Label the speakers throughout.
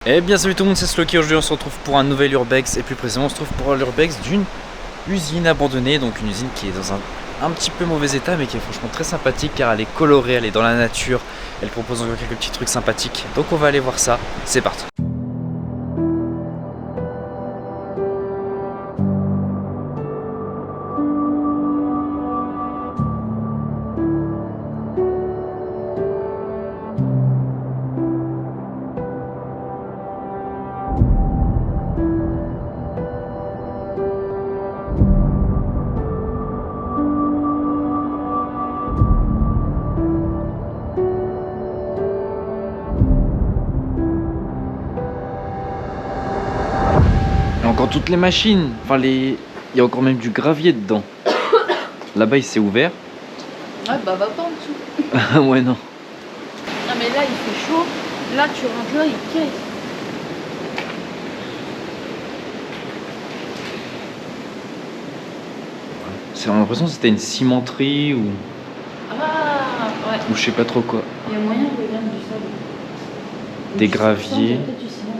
Speaker 1: Eh bien salut tout le monde, c'est Sloky. Aujourd'hui on se retrouve pour un nouvel urbex, et plus précisément on se trouve pour l'urbex d'une usine abandonnée. Donc une usine qui est dans un petit peu mauvais état, mais qui est franchement très sympathique car elle est colorée, elle est dans la nature, elle propose encore quelques petits trucs sympathiques. Donc on va aller voir ça, c'est parti. Il y a encore toutes les machines, il y a encore même du gravier dedans. Là-bas il s'est ouvert.
Speaker 2: Ouais, bah va pas en dessous.
Speaker 1: Ah ouais, non.
Speaker 2: Non mais là il fait chaud, là tu rentres là, il caisse.
Speaker 1: J'ai l'impression que c'était une cimenterie ou
Speaker 2: Ah ouais.
Speaker 1: je sais pas trop quoi.
Speaker 2: Il y a moyen de mettre du sable.
Speaker 1: Des graviers.
Speaker 2: Peut-être du ciment,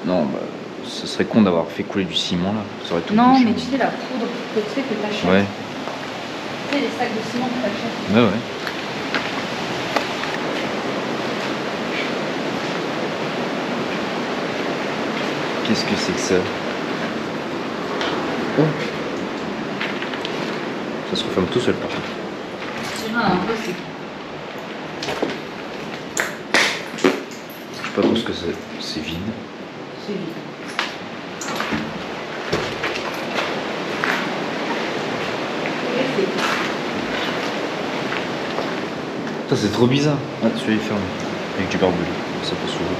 Speaker 2: mais
Speaker 1: Non, bah, ce serait con d'avoir fait couler du ciment là. Ça aurait tout
Speaker 2: non,
Speaker 1: bouché.
Speaker 2: mais tu sais la poudre que tu sais que t'achètes.
Speaker 1: Ouais,
Speaker 2: Tu sais les sacs de ciment que t'achètes.
Speaker 1: ouais. Qu'est-ce que c'est que ça? Oh. Ça se referme tout seul par contre.
Speaker 2: Tu vois un peu c'est.
Speaker 1: Je sais pas trop ce que c'est. C'est vide.
Speaker 2: C'est vide.
Speaker 1: Ça c'est trop bizarre. Ah, celui-là est fermé. Avec du barbelé. Ça peut s'ouvrir.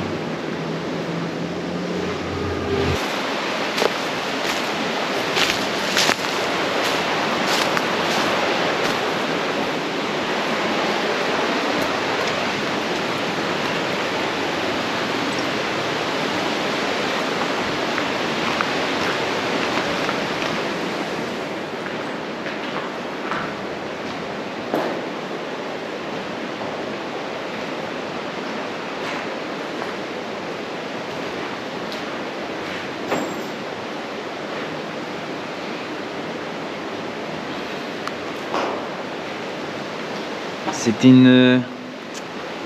Speaker 1: C'était une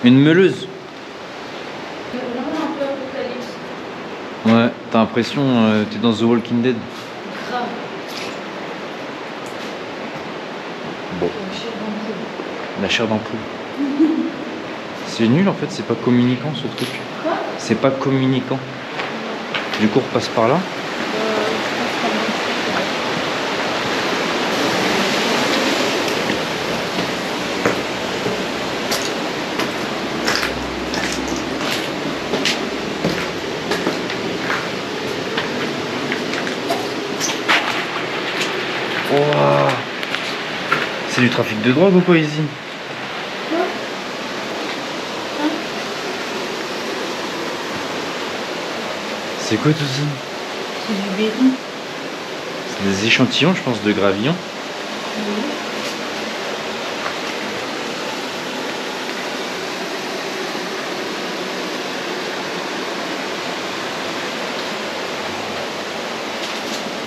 Speaker 1: meuleuse.
Speaker 2: C'est vraiment un peu apocalypse.
Speaker 1: Ouais, t'as l'impression t'es dans The Walking Dead.
Speaker 2: Grave.
Speaker 1: Bon,
Speaker 2: Une chair d'ampoule.
Speaker 1: la chair d'ampoule. C'est nul en fait, c'est pas communicant ce truc.
Speaker 2: Quoi?
Speaker 1: C'est pas communicant. Du coup on repasse par là. Wow. C'est du trafic de drogue ou quoi ici?
Speaker 2: Quoi? Hein?
Speaker 1: C'est quoi tout ça?
Speaker 2: C'est du béton.
Speaker 1: C'est des échantillons je pense de gravillon.
Speaker 2: Oui.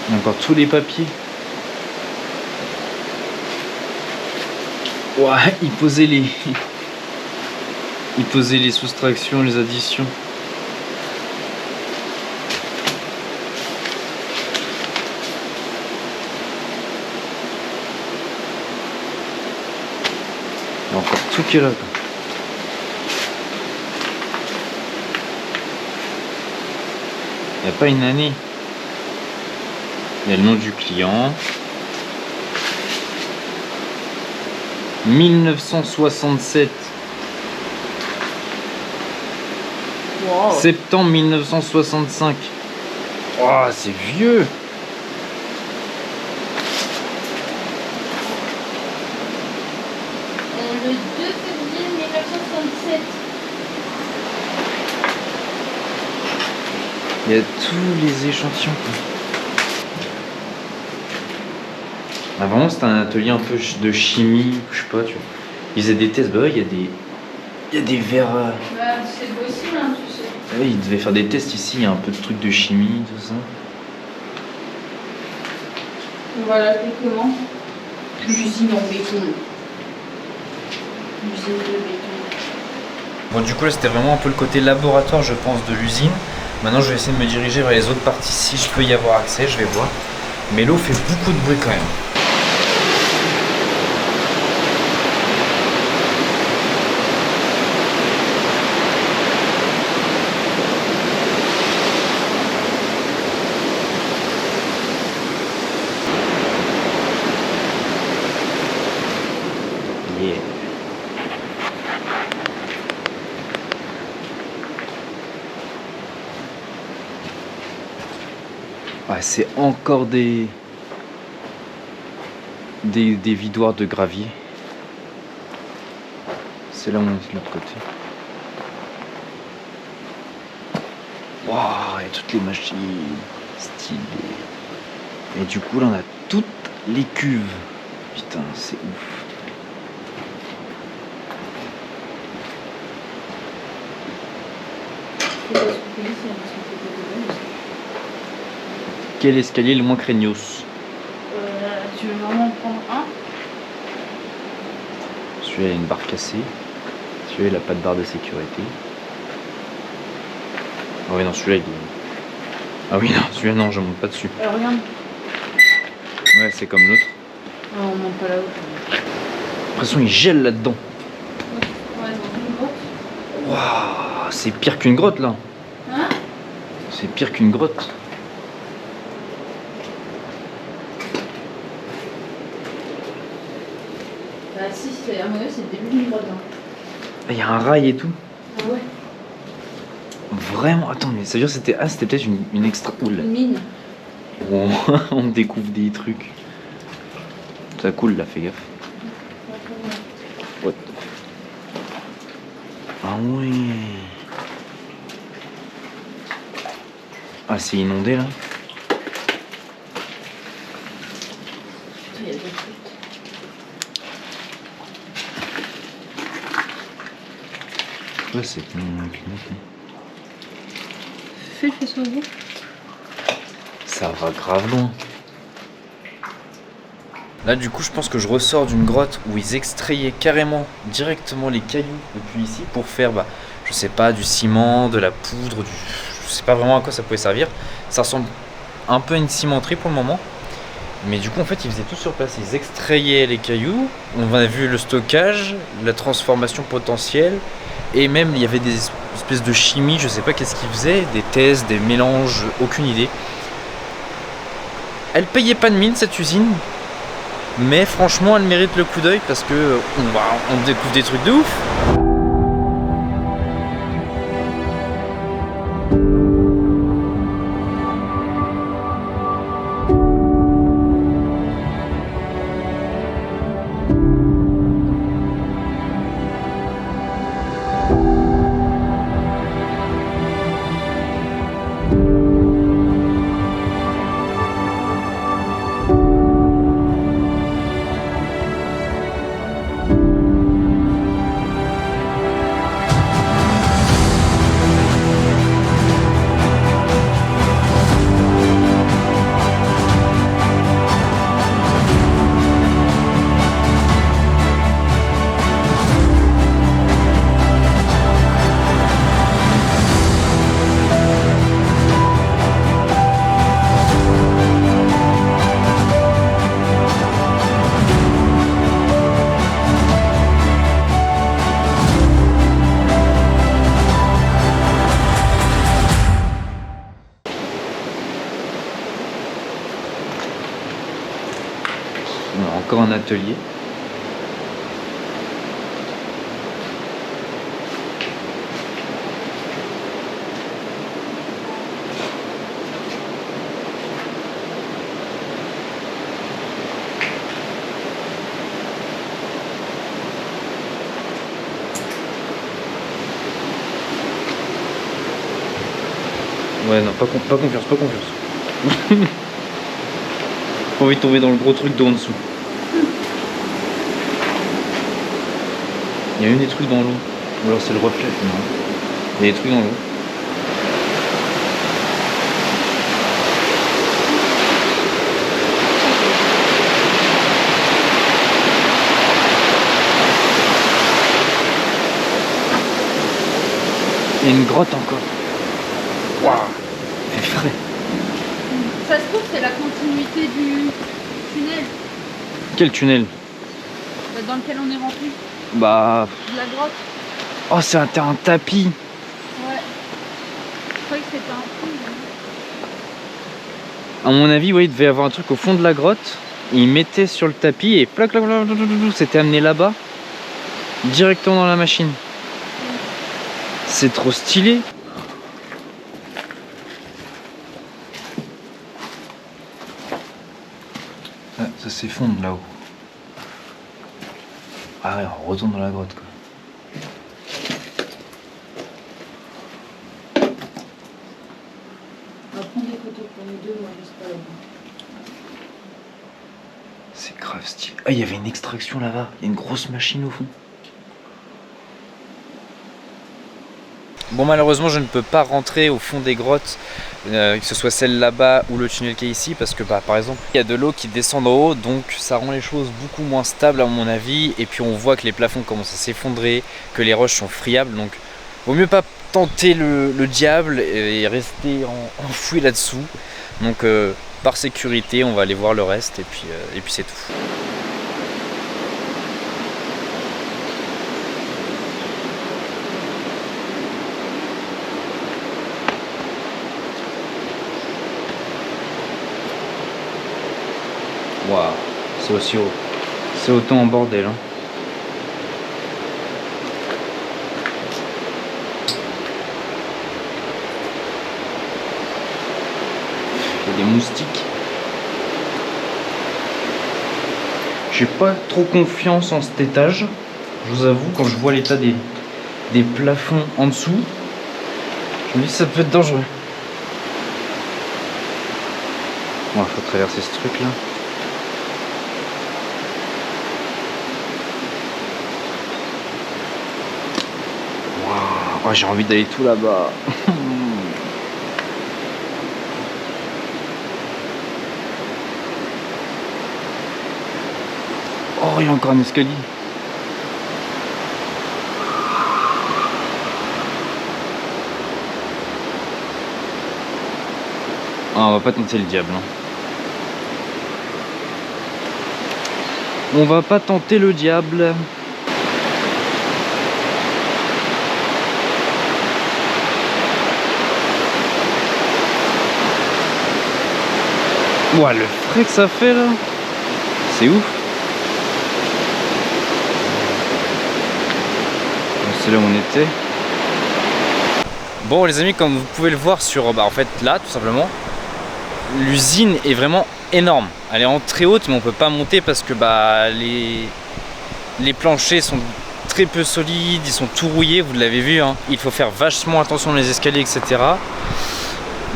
Speaker 1: Il y a encore tous les papiers. Ouais, il posait les soustractions, les additions. Il y a encore tout qui est là, quoi. Il n'y a pas une année. Il y a le nom du client. 1967.
Speaker 2: Wow.
Speaker 1: Septembre 1965. Oh, c'est vieux.
Speaker 2: Le 2 février 1967.
Speaker 1: Il y a tous les échantillons, quoi. Ah, vraiment, c'était un atelier un peu de chimie, je sais pas, tu vois. Ils faisaient des tests, bah ouais, il y a des verres.
Speaker 2: Bah, c'est possible, hein, tu sais.
Speaker 1: Ouais, il devait faire des tests ici, il y a un peu de trucs de chimie, tout ça.
Speaker 2: On va l'appeler comment? L'usine en béton. L'usine de béton.
Speaker 1: Bon, du coup, là, c'était vraiment un peu le côté laboratoire, je pense, de l'usine. Maintenant, je vais essayer de me diriger vers les autres parties. Si je peux y avoir accès, je vais voir. Mais l'eau fait beaucoup de bruit quand même. Yeah. Ouais, c'est encore des vidoirs de gravier. C'est là où on est de l'autre côté. Waouh, et toutes les machines. Stylé. Et du coup, là, on a toutes les cuves. Putain, c'est ouf. Quel escalier le moins craignos?
Speaker 2: Tu veux vraiment en prendre un?
Speaker 1: Celui-là, il a une barre cassée. Celui-là, il a pas de barre de sécurité. Ah oui, non, celui-là, il est... Ah oui, non, celui-là, non, je monte pas dessus.
Speaker 2: Regarde.
Speaker 1: Ouais, c'est comme l'autre.
Speaker 2: Non, on monte pas là-haut.
Speaker 1: J'ai l'impression qu'il gèle là-dedans.
Speaker 2: Ouais, dans une grotte.
Speaker 1: Waouh, c'est pire qu'une grotte, là.
Speaker 2: Hein?
Speaker 1: C'est pire qu'une grotte.
Speaker 2: Bah si, à mon avis, c'est le début d'une grotte. Hein.
Speaker 1: Il y a un rail et tout.
Speaker 2: Ah ouais?
Speaker 1: Vraiment, attends, mais ça veut dire que c'était... Ah, c'était peut-être une extra... Oula.
Speaker 2: Une mine.
Speaker 1: Oh, on découvre des trucs. Ça coule là, fais gaffe. What the... Ah ouais. Ah, c'est inondé là.
Speaker 2: Il y a des trucs.
Speaker 1: Ouais, c'est
Speaker 2: Fais le faisceau au bout.
Speaker 1: ça va grave loin. Là, du coup, je pense que je ressors d'une grotte où ils extrayaient carrément directement les cailloux depuis ici pour faire, je sais pas, du ciment, de la poudre, je sais pas vraiment à quoi ça pouvait servir. Ça ressemble un peu à une cimenterie pour le moment. Mais du coup, en fait, ils faisaient tout sur place. Ils extrayaient les cailloux. On a vu le stockage, la transformation potentielle. Et même, il y avait des espèces de chimie, je sais pas qu'est-ce qu'ils faisaient. Des tests, des mélanges, aucune idée. Elle payait pas de mine, cette usine. Mais franchement, elle mérite le coup d'œil parce que on découvre des trucs de ouf. On a encore un atelier. Ouais, non, pas confiance, pas confiance. Pas envie de tomber dans le gros truc d'eau en dessous. Il y a eu des trucs dans l'eau. Ou alors c'est le reflet. Non. Il y a des trucs dans l'eau. Il y a une grotte encore. Waouh, c'est frais.
Speaker 2: Ça se trouve, c'est la continuité du tunnel
Speaker 1: Quel tunnel?
Speaker 2: dans lequel on est rentré.
Speaker 1: Bah.
Speaker 2: De la grotte.
Speaker 1: Oh, c'est un terrain de tapis.
Speaker 2: Ouais. Je croyais que c'était un fond.
Speaker 1: À mon avis, oui, il devait y avoir un truc au fond de la grotte. Il mettait sur le tapis et plac, plac, plac, c'était amené là-bas. Directement dans la machine. C'est trop stylé. Ah, ça s'effondre là-haut. Ah ouais, on retourne dans la grotte quoi.
Speaker 2: On va prendre des photos pour nous deux, moi je sais pas.
Speaker 1: C'est grave stylé. Ah, il y avait une extraction là-bas. Il y a une grosse machine au fond. Bon, malheureusement, je ne peux pas rentrer au fond des grottes, que ce soit celle là-bas ou le tunnel qui est ici, parce que par exemple, il y a de l'eau qui descend d'en haut, donc ça rend les choses beaucoup moins stables à mon avis. Et puis on voit que les plafonds commencent à s'effondrer, que les roches sont friables, donc vaut mieux pas tenter le diable et rester enfoui là-dessous. Donc par sécurité, on va aller voir le reste et puis c'est tout. Waouh, c'est aussi haut. C'est autant en bordel. Hein. Il y a des moustiques. J'ai pas trop confiance en cet étage. Je vous avoue, quand je vois l'état des plafonds en dessous, je me dis que ça peut être dangereux. Bon, il faut traverser ce truc là. Oh, j'ai envie d'aller tout là-bas. Oh, il y a encore un escalier. Ah, on va pas tenter le diable. Hein. On va pas tenter le diable. Ouah, le frais que ça fait là, c'est ouf. C'est là où on était. Bon les amis, comme vous pouvez le voir sur, en fait là tout simplement, l'usine est vraiment énorme. Elle est en très haute mais on peut pas monter parce que les planchers sont très peu solides, ils sont tout rouillés, vous l'avez vu. Hein. Il faut faire vachement attention les escaliers, etc.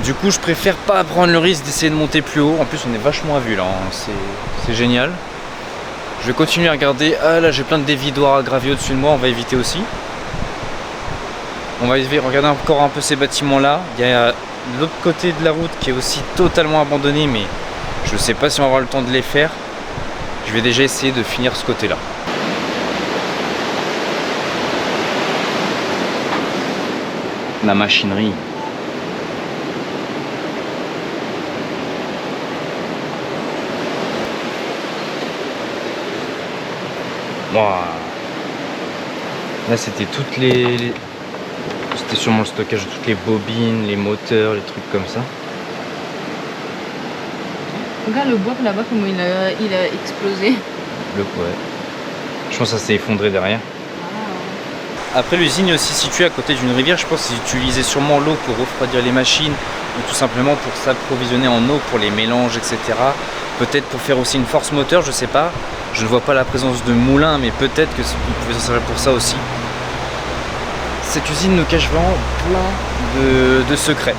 Speaker 1: Du coup, je préfère pas prendre le risque d'essayer de monter plus haut. En plus, on est vachement à vue là, hein. C'est génial. Je vais continuer à regarder. Ah là, j'ai plein de dévidoirs à gravier au-dessus de moi, on va éviter aussi. On va regarder encore un peu ces bâtiments là. Il y a l'autre côté de la route qui est aussi totalement abandonné, mais je sais pas si on va avoir le temps de les faire. Je vais déjà essayer de finir ce côté là. La machinerie. Wow. Là c'était toutes c'était sûrement le stockage de toutes les bobines, les moteurs, les trucs comme ça.
Speaker 2: Regarde le bois là-bas comment il a explosé.
Speaker 1: Le ouais. Je pense que ça s'est effondré derrière. Après l'usine est aussi située à côté d'une rivière, je pense qu'ils utilisaient sûrement l'eau pour refroidir les machines ou tout simplement pour s'approvisionner en eau pour les mélanges, etc. Peut-être pour faire aussi une force moteur, je sais pas. Je ne vois pas la présence de moulins, mais peut-être qu'ils pouvaient s'en servir pour ça aussi. Cette usine nous cache vraiment plein de secrets.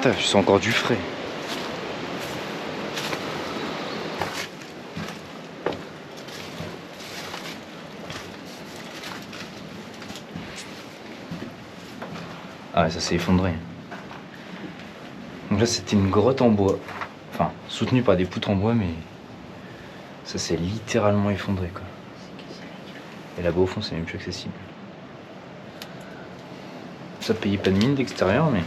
Speaker 1: Putain, je sens encore du frais. Ah, ça s'est effondré. Donc là, c'était une grotte en bois. Enfin, soutenue par des poutres en bois, mais ça s'est littéralement effondré, quoi. Et là-bas, au fond, c'est même plus accessible. Ça payait pas de mine d'extérieur, mais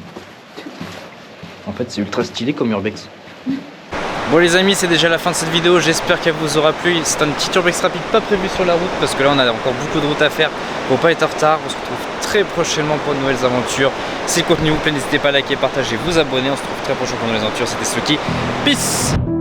Speaker 1: en fait, c'est ultra stylé comme urbex. Bon les amis, c'est déjà la fin de cette vidéo, j'espère qu'elle vous aura plu. C'est un petit urbex rapide pas prévu sur la route parce que là on a encore beaucoup de route à faire pour pas être en retard. On se retrouve très prochainement pour de nouvelles aventures. Si le contenu vous plaît, n'hésitez pas à liker, partager, vous abonner. On se retrouve très prochainement pour de nouvelles aventures. C'était Sluky. Peace.